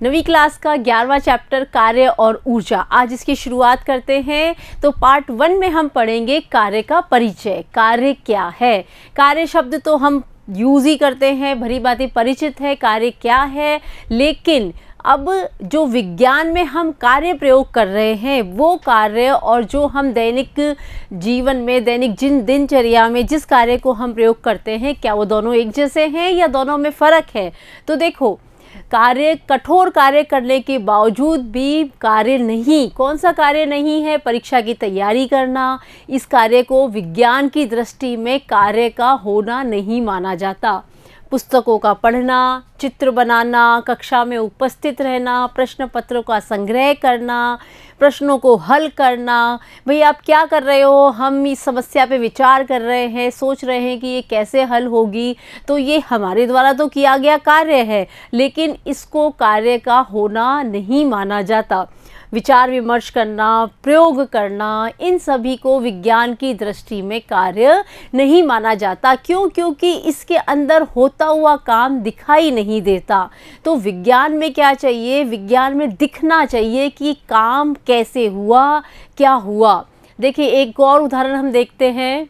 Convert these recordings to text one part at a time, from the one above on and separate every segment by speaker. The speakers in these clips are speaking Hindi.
Speaker 1: नवी क्लास का 11वां चैप्टर कार्य और ऊर्जा। आज इसकी शुरुआत करते हैं। तो पार्ट 1 में हम पढ़ेंगे कार्य का परिचय। कार्य क्या है? कार्य शब्द तो हम यूज़ ही करते हैं, भली भांति परिचित है कार्य क्या है, लेकिन अब जो विज्ञान में हम कार्य प्रयोग कर रहे हैं वो कार्य और जो हम दैनिक जीवन में दैनिक दिनचर्या में जिस कार्य को हम प्रयोग करते हैं, क्या वो दोनों एक जैसे हैं या दोनों में फ़र्क है? तो देखो, कठोर कार्य करने के बावजूद भी कार्य नहीं, कौन सा कार्य नहीं है? परीक्षा की तैयारी करना। इस कार्य को विज्ञान की दृष्टि में कार्य का होना नहीं माना जाता। पुस्तकों का पढ़ना, चित्र बनाना, कक्षा में उपस्थित रहना, प्रश्न पत्रों का संग्रह करना, प्रश्नों को हल करना। भाई आप क्या कर रहे हो? हम इस समस्या पे विचार कर रहे हैं, सोच रहे हैं कि ये कैसे हल होगी, तो ये हमारे द्वारा तो किया गया कार्य है, लेकिन इसको कार्य का होना नहीं माना जाता। विचार विमर्श करना, प्रयोग करना, इन सभी को विज्ञान की दृष्टि में कार्य नहीं माना जाता। क्यों? क्योंकि इसके अंदर होता हुआ काम दिखाई नहीं देता। तो विज्ञान में क्या चाहिए? विज्ञान में दिखना चाहिए कि काम कैसे हुआ, क्या हुआ। देखिए, एक और उदाहरण हम देखते हैं।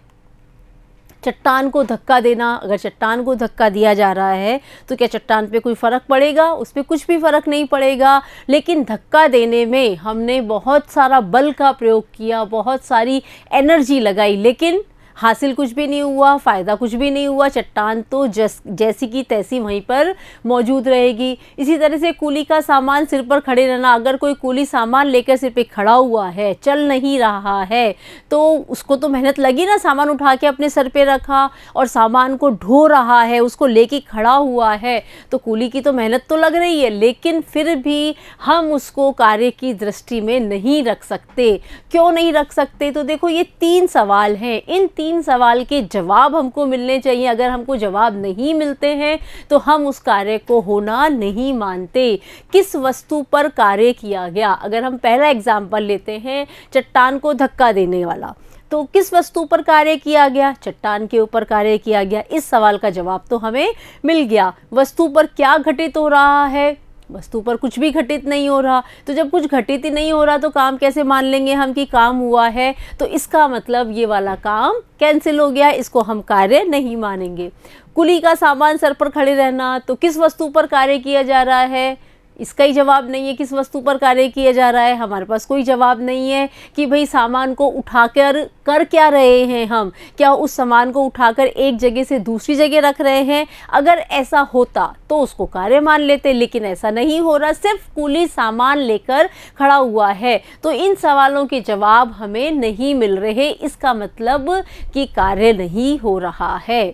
Speaker 1: चट्टान को धक्का देना। अगर चट्टान को धक्का दिया जा रहा है तो क्या चट्टान पे कोई फ़र्क पड़ेगा? उस पर कुछ भी फ़र्क नहीं पड़ेगा। लेकिन धक्का देने में हमने बहुत सारा बल का प्रयोग किया, बहुत सारी एनर्जी लगाई, लेकिन हासिल कुछ भी नहीं हुआ, फ़ायदा कुछ भी नहीं हुआ। चट्टान तो जैसी की तैसी वहीं पर मौजूद रहेगी। इसी तरह से कूली का सामान सिर पर खड़े रहना। अगर कोई कूली सामान लेकर सिर पे खड़ा हुआ है, चल नहीं रहा है, तो उसको तो मेहनत लगी ना। सामान उठा के अपने सर पे रखा और सामान को ढो रहा है, उसको लेके खड़ा हुआ है, तो कूली की तो मेहनत तो लग रही है, लेकिन फिर भी हम उसको कार्य की दृष्टि में नहीं रख सकते। क्यों नहीं रख सकते? तो देखो, ये 3 सवाल हैं। इन 3 सवाल के जवाब हमको मिलने चाहिए। अगर हमको जवाब नहीं मिलते हैं तो हम उस कार्य को होना नहीं मानते। किस वस्तु पर कार्य किया गया? अगर हम पहला एग्जाम्पल लेते हैं, चट्टान को धक्का देने वाला, तो किस वस्तु पर कार्य किया गया? चट्टान के ऊपर कार्य किया गया। इस सवाल का जवाब तो हमें मिल गया। वस्तु पर क्या घटित हो रहा है? वस्तु पर कुछ भी घटित नहीं हो रहा। तो जब कुछ घटित ही नहीं हो रहा तो काम कैसे मान लेंगे हम कि काम हुआ है? तो इसका मतलब ये वाला काम कैंसिल हो गया, इसको हम कार्य नहीं मानेंगे। कुली का सामान सर पर खड़े रहना, तो किस वस्तु पर कार्य किया जा रहा है? इसका ही जवाब नहीं है। किस वस्तु पर कार्य किया जा रहा है? हमारे पास कोई जवाब नहीं है कि भाई सामान को उठाकर कर क्या रहे हैं हम? क्या उस सामान को उठाकर एक जगह से दूसरी जगह रख रहे हैं? अगर ऐसा होता तो उसको कार्य मान लेते, लेकिन ऐसा नहीं हो रहा। सिर्फ कूली सामान लेकर खड़ा हुआ है। तो इन सवालों के जवाब हमें नहीं मिल रहे। इसका मतलब कि कार्य नहीं हो रहा है।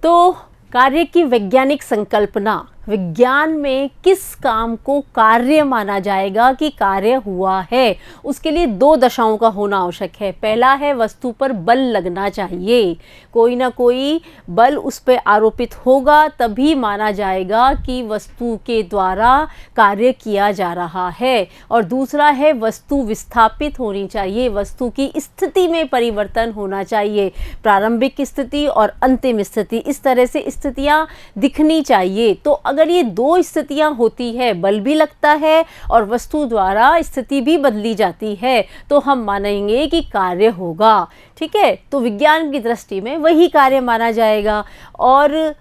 Speaker 1: तो कार्य की वैज्ञानिक संकल्पना, विज्ञान में किस काम को कार्य माना जाएगा कि कार्य हुआ है, उसके लिए 2 दशाओं का होना आवश्यक है। पहला है, वस्तु पर बल लगना चाहिए। कोई ना कोई बल उस पर आरोपित होगा, तभी माना जाएगा कि वस्तु के द्वारा कार्य किया जा रहा है। और दूसरा है, वस्तु विस्थापित होनी चाहिए। वस्तु की स्थिति में परिवर्तन होना चाहिए। प्रारंभिक स्थिति और अंतिम स्थिति, इस तरह से स्थितियाँ दिखनी चाहिए। तो अगर ये 2 स्थितियां होती है, बल भी लगता है और वस्तु द्वारा स्थिति भी बदली जाती है, तो हम मानेंगे कि कार्य होगा। ठीक है? तो विज्ञान की दृष्टि में वही कार्य माना जाएगा। और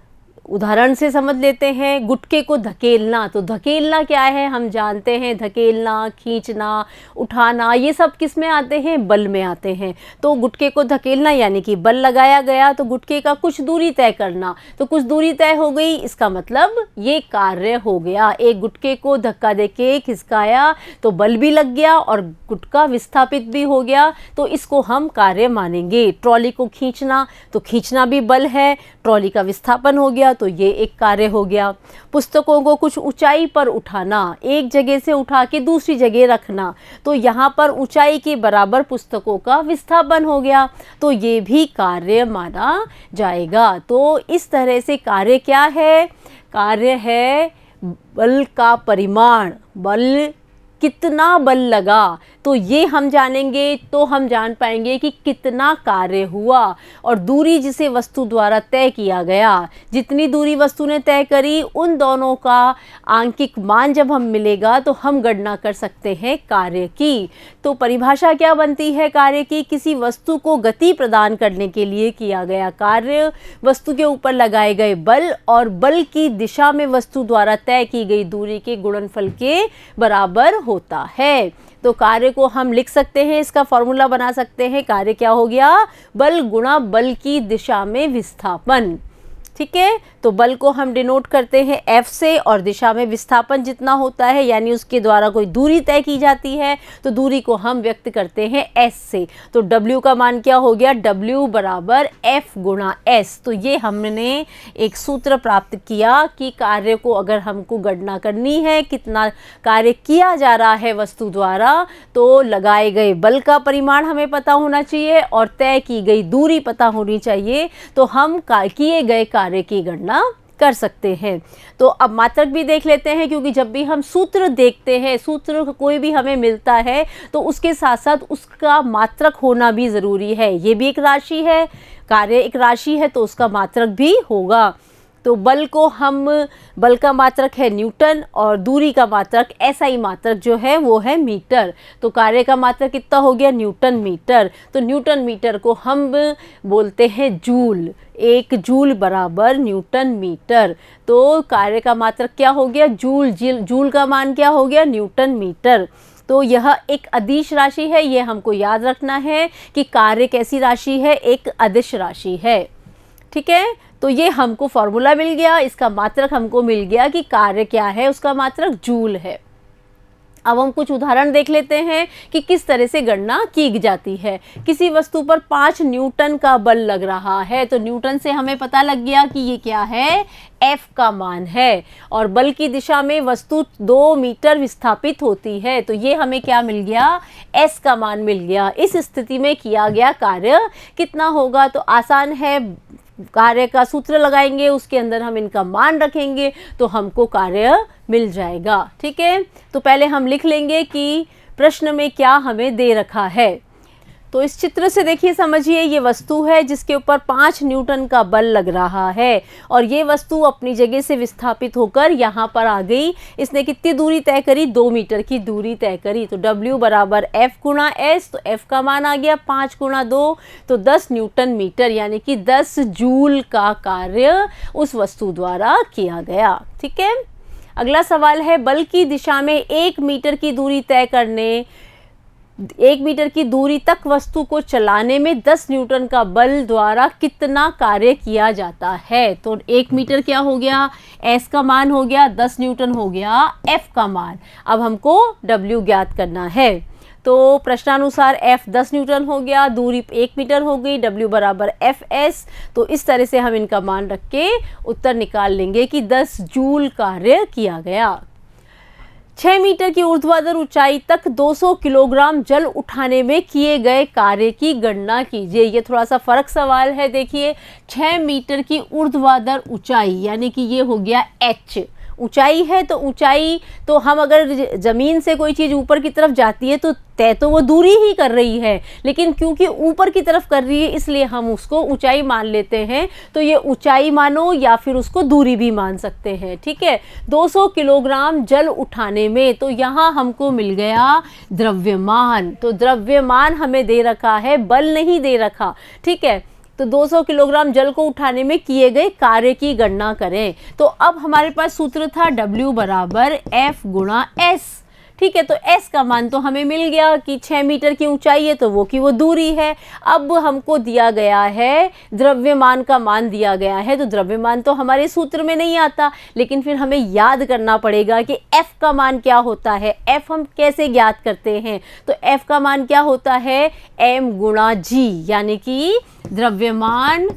Speaker 1: उदाहरण से समझ लेते हैं, गुटके को धकेलना। तो धकेलना क्या है? हम जानते हैं, धकेलना, खींचना, उठाना, ये सब किस में आते हैं? बल में आते हैं। तो गुटके को धकेलना यानी कि बल लगाया गया, तो गुटके का कुछ दूरी तय करना, तो कुछ दूरी तय हो गई, इसका मतलब ये कार्य हो गया। एक गुटके को धक्का देके खिसकाया तो बल भी लग गया और गुटका विस्थापित भी हो गया, तो इसको हम कार्य मानेंगे। ट्रॉली को खींचना, तो खींचना भी बल है, ट्रॉली का विस्थापन हो गया, तो ये एक कार्य हो गया। पुस्तकों को कुछ ऊंचाई पर उठाना, एक जगह से उठा के दूसरी जगह रखना, तो यहाँ पर ऊंचाई के बराबर पुस्तकों का विस्थापन हो गया, तो ये भी कार्य माना जाएगा। तो इस तरह से कार्य क्या है? कार्य है बल का परिमाण, बल कितना बल लगा, तो ये हम जानेंगे तो हम जान पाएंगे कि कितना कार्य हुआ। और दूरी जिसे वस्तु द्वारा तय किया गया, जितनी दूरी वस्तु ने तय करी उन दोनों का आंकिक मान जब हम मिलेगा तो हम गणना कर सकते हैं कार्य की। तो परिभाषा क्या बनती है कार्य की? किसी वस्तु को गति प्रदान करने के लिए किया गया कार्य, वस्तु के ऊपर लगाए गए बल और बल की दिशा में वस्तु द्वारा तय की गई दूरी के गुणनफल के बराबर होता है। तो कार्य को हम लिख सकते हैं, इसका फॉर्मूला बना सकते हैं। कार्य क्या हो गया? बल गुणा बल की दिशा में विस्थापन। ठीक है, तो बल को हम डिनोट करते हैं F से और दिशा में विस्थापन जितना होता है यानी उसके द्वारा कोई दूरी तय की जाती है तो दूरी को हम व्यक्त करते हैं S से। तो W का मान क्या हो गया? W बराबर F गुणा S। तो ये हमने एक सूत्र प्राप्त किया कि कार्य को अगर हमको गणना करनी है कितना कार्य किया जा रहा है वस्तु द्वारा, तो लगाए गए बल का परिमाण हमें पता होना चाहिए और तय की गई दूरी पता होनी चाहिए, तो हम किए गए कार्य की गणना कर सकते हैं। तो अब मात्रक भी देख लेते हैं, क्योंकि जब भी हम सूत्र देखते हैं, सूत्र कोई भी हमें मिलता है तो उसके साथ साथ उसका मात्रक होना भी ज़रूरी है। ये भी एक राशि है, कार्य एक राशि है तो उसका मात्रक भी होगा। तो बल को हम, बल का मात्रक है न्यूटन और दूरी का मात्रक SI मात्रक जो है वो है मीटर। तो कार्य का मात्रक कितना हो गया? Newton metre. तो न्यूटन मीटर को हम बोलते हैं जूल। 1 जूल बराबर न्यूटन मीटर। तो कार्य का मात्रक क्या हो गया? जूल। जूल का मान क्या हो गया? Newton metre. तो यह एक अदिश राशि है, ये हमको याद रखना है कि कार्य कैसी राशि है? एक अदिश राशि है। ठीक है, तो ये हमको फॉर्मूला मिल गया, इसका मात्रक हमको मिल गया कि कार्य क्या है, उसका मात्रक जूल है। अब हम कुछ उदाहरण देख लेते हैं कि किस तरह से गणना की जाती है। किसी वस्तु पर 5 न्यूटन का बल लग रहा है, तो न्यूटन से हमें पता लग गया कि ये क्या है? F का मान है। और बल की दिशा में वस्तु 2 मीटर विस्थापित होती है, तो ये हमें क्या मिल गया? S का मान मिल गया। इस स्थिति में किया गया कार्य कितना होगा? तो आसान है, कार्य का सूत्र लगाएंगे, उसके अंदर हम इनका मान रखेंगे तो हमको कार्य मिल जाएगा। ठीक है, तो पहले हम लिख लेंगे कि प्रश्न में क्या हमें दे रखा है। तो इस चित्र से देखिए, समझिए, ये वस्तु है जिसके ऊपर 5 न्यूटन का बल लग रहा है और ये वस्तु अपनी जगह से विस्थापित होकर यहाँ पर आ गई। इसने कितनी दूरी तय करी? 2 मीटर की दूरी तय करी। तो W बराबर F गुणा S। तो F का मान आ गया 5 गुणा 2, तो 10 न्यूटन मीटर, यानी कि 10 जूल का कार्य उस वस्तु द्वारा किया गया। ठीक है, अगला सवाल है, बल की दिशा में 1 मीटर की दूरी तय करने, 1 मीटर की दूरी तक वस्तु को चलाने में 10 न्यूटन का बल द्वारा कितना कार्य किया जाता है। तो 1 मीटर क्या हो गया? S का मान हो गया 10 न्यूटन हो गया F का मान। अब हमको W ज्ञात करना है। तो प्रश्नानुसार F 10 न्यूटन हो गया, दूरी 1 मीटर हो गई, W बराबर FS। तो इस तरह से हम इनका मान रख के उत्तर निकाल लेंगे कि 10 जूल कार्य किया गया। 6 मीटर की ऊर्ध्वाधर ऊंचाई तक 200 किलोग्राम जल उठाने में किए गए कार्य की गणना कीजिए। ये थोड़ा सा फर्क सवाल है। देखिए, 6 मीटर की ऊर्ध्वाधर ऊंचाई यानी कि ये हो गया H ऊंचाई है। तो ऊंचाई, तो हम अगर ज़मीन से कोई चीज़ ऊपर की तरफ जाती है तो तय तो वो दूरी ही कर रही है, लेकिन क्योंकि ऊपर की तरफ कर रही है इसलिए हम उसको ऊंचाई मान लेते हैं। तो ये ऊंचाई मानो या फिर उसको दूरी भी मान सकते हैं। ठीक है, 200 किलोग्राम जल उठाने में, तो यहाँ हमको मिल गया द्रव्यमान। तो द्रव्यमान हमें दे रखा है, बल नहीं दे रखा। ठीक है, तो 200 किलोग्राम जल को उठाने में किए गए कार्य की गणना करें। तो अब हमारे पास सूत्र था W बराबर F गुणा S। ठीक है, तो S का मान तो हमें मिल गया कि 6 मीटर की ऊंचाई है तो वो दूरी है। अब हमको दिया गया है द्रव्यमान का मान दिया गया है, तो द्रव्यमान तो हमारे सूत्र में नहीं आता, लेकिन फिर हमें याद करना पड़ेगा कि F का मान क्या होता है। F हम कैसे ज्ञात करते हैं? तो F का मान क्या होता है? M गुणा G, यानी कि द्रव्यमान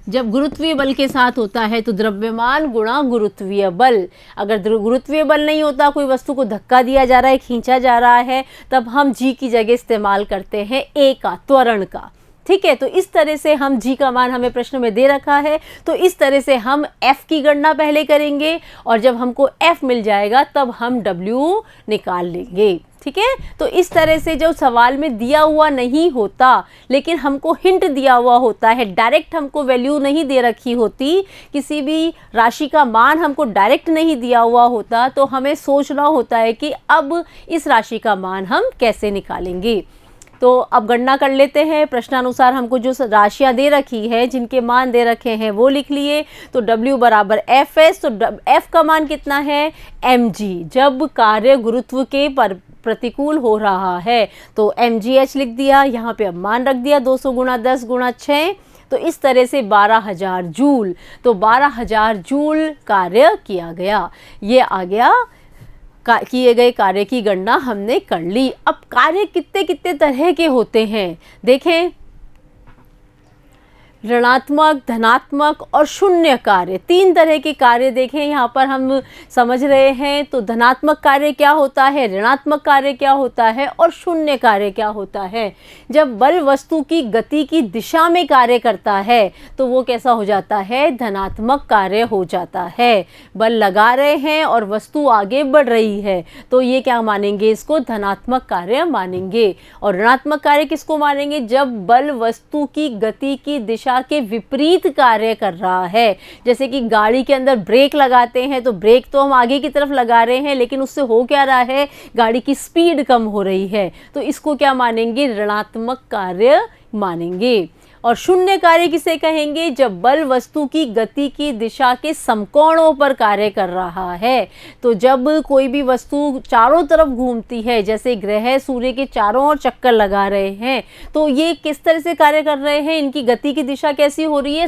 Speaker 1: जब गुरुत्वीय बल के साथ होता है तो द्रव्यमान गुणा गुरुत्वीय बल। अगर गुरुत्वीय बल नहीं होता, कोई वस्तु को धक्का दिया जा रहा है, खींचा जा रहा है, तब हम G की जगह इस्तेमाल करते हैं A का, त्वरण का। ठीक है। तो इस तरह से हम जी का मान हमें प्रश्न में दे रखा है, तो इस तरह से हम एफ की गणना पहले करेंगे और जब हमको एफ मिल जाएगा तब हम डब्ल्यू निकाल लेंगे। ठीक है। तो इस तरह से जो सवाल में दिया हुआ नहीं होता लेकिन हमको हिंट दिया हुआ होता है, डायरेक्ट हमको वैल्यू नहीं दे रखी होती, किसी भी राशि का मान हमको डायरेक्ट नहीं दिया हुआ होता, तो हमें सोचना होता है कि अब इस राशि का मान हम कैसे निकालेंगे। तो अब गणना कर लेते हैं। प्रश्नानुसार हमको जो राशियाँ दे रखी है, जिनके मान दे रखे हैं वो लिख लिए। तो W बराबर एफ एस, तो F का मान कितना है mg, जब कार्य गुरुत्व के प्रतिकूल हो रहा है तो mgh लिख दिया, यहाँ पे अब मान रख दिया 200 गुणा 10 गुणा 6, तो इस तरह से 12,000 जूल। तो 12,000 जूल कार्य किया गया। ये आ गया किए गए कार्य की गणना हमने कर ली। अब कार्य कितने कितने तरह के होते हैं देखें, ऋणात्मक, धनात्मक और शून्य कार्य, तीन तरह के कार्य देखें यहाँ पर हम समझ रहे हैं। तो धनात्मक कार्य क्या होता है, ऋणात्मक कार्य क्या होता है और शून्य कार्य क्या होता है। जब बल वस्तु की गति की दिशा में कार्य करता है तो वो कैसा हो जाता है, धनात्मक कार्य हो जाता है। बल लगा रहे हैं और वस्तु आगे बढ़ रही है तो ये क्या मानेंगे, इसको धनात्मक कार्य मानेंगे। और ऋणात्मक कार्य किसको मानेंगे, जब बल वस्तु की गति की दिशा के विपरीत कार्य कर रहा है। जैसे कि गाड़ी के अंदर ब्रेक लगाते हैं तो ब्रेक तो हम आगे की तरफ लगा रहे हैं लेकिन उससे हो क्या रहा है, गाड़ी की स्पीड कम हो रही है, तो इसको क्या मानेंगे, ऋणात्मक कार्य मानेंगे। और शून्य कार्य किसे कहेंगे, जब बल वस्तु की गति की दिशा के समकोणों पर कार्य कर रहा है। तो जब कोई भी वस्तु चारों तरफ घूमती है, जैसे ग्रह सूर्य के चारों ओर चक्कर लगा रहे हैं, तो ये किस तरह से कार्य कर रहे हैं, इनकी गति की दिशा कैसी हो रही है,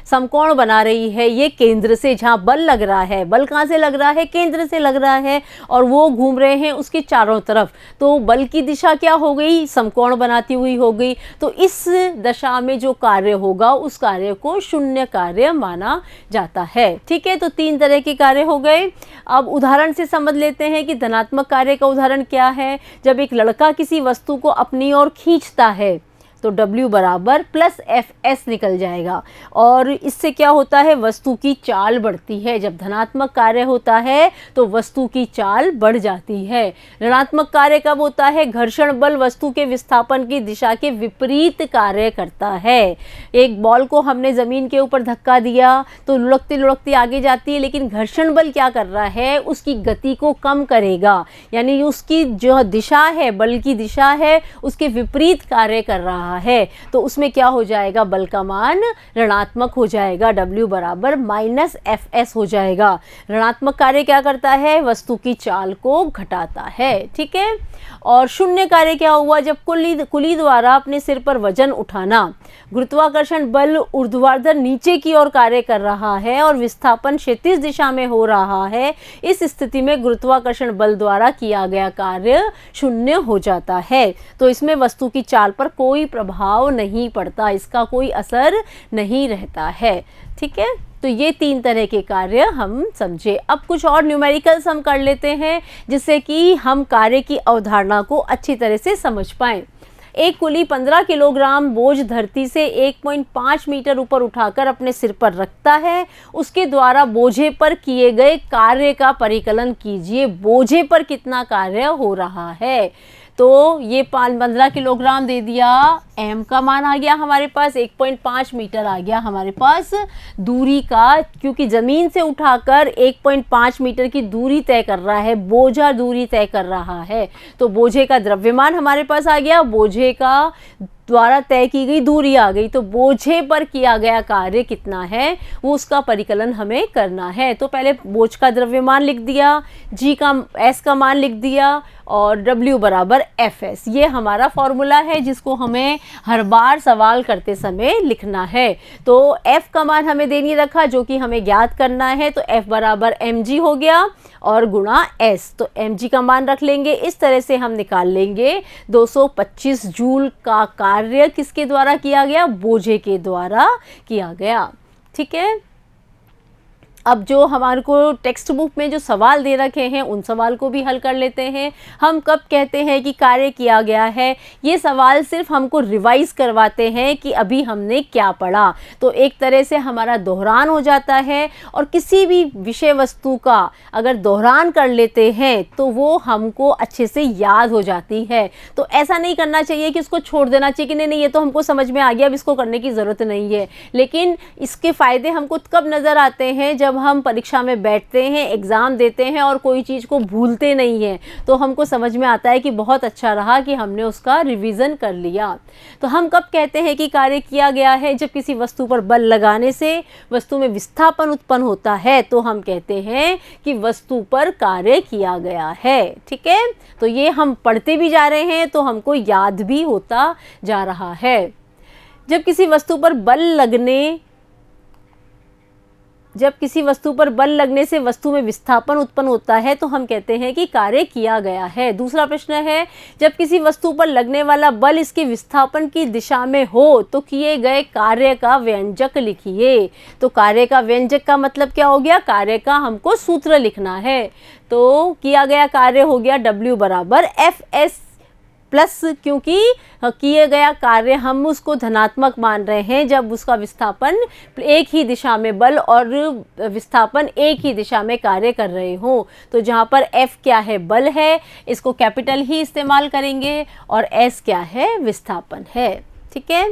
Speaker 1: समकोण बना रही है। ये केंद्र से जहाँ बल लग रहा है, बल कहाँ से लग रहा है, केंद्र से लग रहा है, और वो घूम रहे हैं उसके चारों तरफ, तो बल की दिशा क्या हो गई, समकोण बनाती हुई हो गई। तो इस दशा में जो कार्य होगा उस कार्य को शून्य कार्य माना जाता है। ठीक है। तो तीन तरह के कार्य हो गए। अब उदाहरण से समझ लेते हैं कि धनात्मक कार्य का उदाहरण क्या है। जब एक लड़का किसी वस्तु को अपनी ओर खींचता है तो W बराबर प्लस एफ एस निकल जाएगा, और इससे क्या होता है, वस्तु की चाल बढ़ती है। जब धनात्मक कार्य होता है तो वस्तु की चाल बढ़ जाती है। ऋणात्मक कार्य कब होता है, घर्षण बल वस्तु के विस्थापन की दिशा के विपरीत कार्य करता है। एक बॉल को हमने ज़मीन के ऊपर धक्का दिया तो लुढ़कती लुढ़कती आगे जाती है, लेकिन घर्षण बल क्या कर रहा है, उसकी गति को कम करेगा, यानी उसकी जो दिशा है, बल की दिशा है, उसके विपरीत कार्य कर रहा है। तो उसमें क्या हो जाएगा, बल का मान ऋणात्मक हो जाएगा, W बराबर माइनस एफ एस हो जाएगा। ऋणात्मक कार्य क्या करता है, वस्तु की चाल को घटाता है। ठीक है। और शून्य कार्य क्या हुआ, जब कुली द्वारा अपने सिर पर वजन उठाना, गुरुत्वाकर्षण बल ऊर्ध्वाधर नीचे की ओर कार्य कर रहा है और विस्थापन क्षैतिज दिशा में हो रहा है, इस स्थिति में गुरुत्वाकर्षण बल द्वारा किया गया कार्य शून्य हो जाता है। तो इसमें वस्तु की चाल पर कोई प्रभाव नहीं पड़ता, इसका कोई असर नहीं रहता है। ठीक है। तो ये तीन तरह के कार्य हम समझे। अब कुछ और न्यूमेरिकल्स हम कर लेते हैं जिससे कि हम कार्य की अवधारणा को अच्छी तरह से समझ पाएं। एक कुली 15 किलोग्राम बोझ धरती से 1.5 मीटर ऊपर उठाकर अपने सिर पर रखता है। उसके द्वारा बोझे पर किए गए कार्य का परिकलन कीजिए। बोझे पर कितना कार्य हो रहा है, तो ये 15 किलोग्राम दे दिया, m का मान आ गया हमारे पास, 1.5 मीटर आ गया हमारे पास दूरी का, क्योंकि ज़मीन से उठाकर 1.5 मीटर की दूरी तय कर रहा है, बोझा दूरी तय कर रहा है। तो बोझे का द्रव्यमान हमारे पास आ गया, बोझे का द्वारा तय की गई दूरी आ गई। तो बोझे पर किया गया कार्य कितना है वो उसका परिकलन हमें करना है। तो पहले बोझ का द्रव्यमान लिख दिया, जी का एस का मान लिख दिया और W बराबर एफ एस, ये हमारा फॉर्मूला है जिसको हमें हर बार सवाल करते समय लिखना है। तो F का मान हमें दे नहीं रखा जो कि हमें ज्ञात करना है, तो F बराबर mg हो गया और गुणा S, तो mg का मान रख लेंगे। इस तरह से हम निकाल लेंगे 225 जूल का कार्य किसके द्वारा किया गया, बोझे के द्वारा किया गया। ठीक है। अब जो हमारे को टेक्स्ट बुक में जो सवाल दे रखे हैं उन सवाल को भी हल कर लेते हैं। हम कब कहते हैं कि कार्य किया गया है, ये सवाल सिर्फ हमको रिवाइज करवाते हैं कि अभी हमने क्या पढ़ा। तो एक तरह से हमारा दोहरान हो जाता है, और किसी भी विषय वस्तु का अगर दोहरान कर लेते हैं तो वो हमको अच्छे से याद हो जाती है। तो ऐसा नहीं करना चाहिए कि उसको छोड़ देना चाहिए कि नहीं नहीं ये तो हमको समझ में आ गया, अब इसको करने की ज़रूरत नहीं है। लेकिन इसके फ़ायदे हमको कब नज़र आते हैं, जब हम परीक्षा में बैठते हैं, एग्ज़ाम देते हैं और कोई चीज़ को भूलते नहीं हैं, तो हमको समझ में आता है कि बहुत अच्छा रहा कि हमने उसका रिवीजन कर लिया। तो हम कब कहते हैं कि कार्य किया गया है, जब किसी वस्तु पर बल लगाने से वस्तु में विस्थापन उत्पन्न होता है तो हम कहते हैं कि वस्तु पर कार्य किया गया है। ठीक है, तो ये हम पढ़ते भी जा रहे हैं तो हमको याद भी होता जा रहा है। जब किसी वस्तु पर बल लगने से वस्तु में विस्थापन उत्पन्न होता है तो हम कहते हैं कि कार्य किया गया है। दूसरा प्रश्न है, जब किसी वस्तु पर लगने वाला बल इसके विस्थापन की दिशा में हो तो किए गए कार्य का व्यंजक लिखिए। तो कार्य का व्यंजक का मतलब क्या हो गया, कार्य का हमको सूत्र लिखना है। तो किया गया कार्य हो गया W बराबर FS प्लस, क्योंकि किए गया कार्य हम उसको धनात्मक मान रहे हैं जब उसका विस्थापन एक ही दिशा में, बल और विस्थापन एक ही दिशा में कार्य कर रहे हों। तो जहाँ पर F क्या है, बल है, इसको कैपिटल ही इस्तेमाल करेंगे, और S क्या है, विस्थापन है। ठीक है,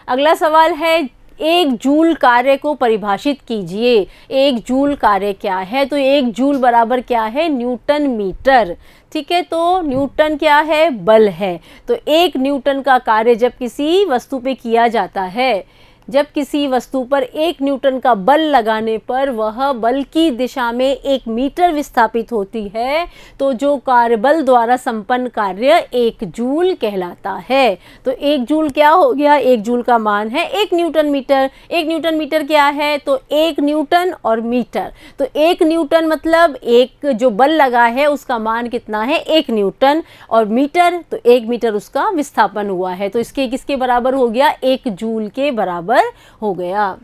Speaker 1: अगला सवाल है, 1 जूल कार्य को परिभाषित कीजिए। 1 जूल कार्य क्या है, तो 1 जूल बराबर क्या है, न्यूटन मीटर। ठीक है, तो न्यूटन क्या है, बल है। तो 1 न्यूटन का कार्य जब किसी वस्तु पे किया जाता है, जब किसी वस्तु पर 1 न्यूटन का बल लगाने पर वह बल की दिशा में 1 मीटर विस्थापित होती है, तो जो कार्यबल द्वारा संपन्न कार्य 1 जूल कहलाता है। तो 1 जूल क्या हो गया, 1 जूल का मान है 1 न्यूटन मीटर। 1 न्यूटन मीटर क्या है, तो 1 न्यूटन और मीटर। तो 1 न्यूटन मतलब एक जो बल लगा है उसका मान कितना है, 1 न्यूटन, और मीटर तो 1 मीटर उसका विस्थापन हुआ है। तो इसके किसके बराबर हो गया, 1 जूल के बराबर हो गया।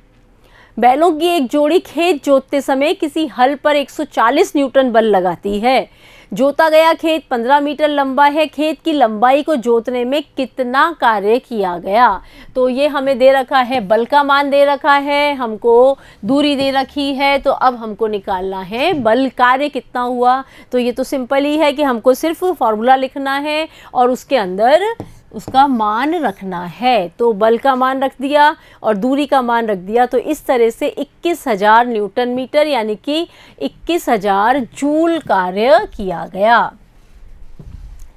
Speaker 1: बैलों की एक जोड़ी खेत जोतते समय किसी हल पर 140 न्यूटन बल लगाती है। जोता गया खेत 15 मीटर लंबा है, खेत की लंबाई को जोतने में कितना कार्य किया गया। तो ये हमें दे रखा है, बल का मान दे रखा है, हमको दूरी दे रखी है, तो अब हमको निकालना है बल कार्य कितना हुआ। तो ये तो सिंपल ही है कि हमको सिर्फ फॉर्मूला लिखना है और उसके अंदर उसका मान रखना है। तो बल का मान रख दिया और दूरी का मान रख दिया, तो इस तरह से 21,000 न्यूटन मीटर यानी कि 21,000 जूल कार्य किया गया।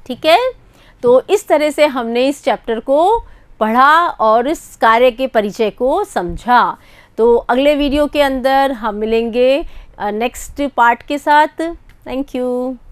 Speaker 1: ठीक है, तो इस तरह से हमने इस चैप्टर को पढ़ा और इस कार्य के परिचय को समझा। तो अगले वीडियो के अंदर हम मिलेंगे नेक्स्ट पार्ट के साथ। Thank you.